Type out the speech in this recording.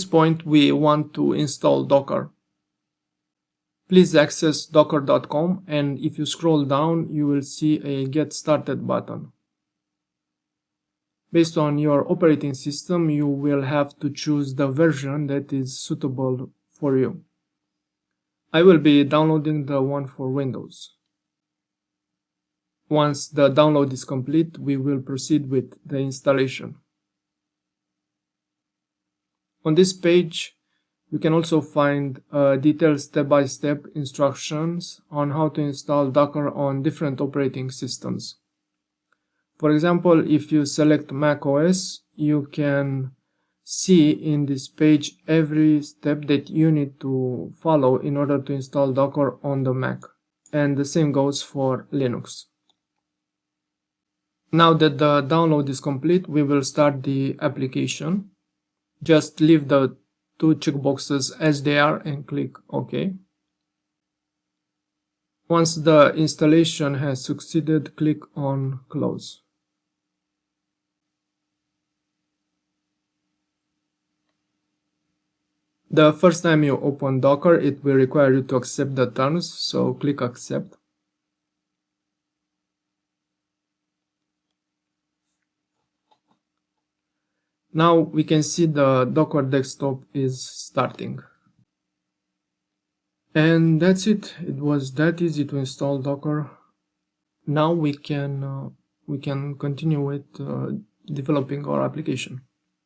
this point we want to install Docker. Please access docker.com, and if you scroll down you will see a Get Started button. Based on your operating system, you will have to choose the version that is suitable for you. I will be downloading the one for Windows. Once the download is complete, we will proceed with the installation. On this page, you can also find detailed step-by-step instructions on how to install Docker on different operating systems. For example, if you select Mac OS, you can see in this page every step that you need to follow in order to install Docker on the Mac. And the same goes for Linux. Now that the download is complete, we will start the application. Just leave the two checkboxes as they are and click OK. Once the installation has succeeded, click on Close. The first time you open Docker, it will require you to accept the terms, so click Accept. Now we can see the Docker desktop is starting. And that's it. It was that easy to install Docker. Now we can continue with developing our application.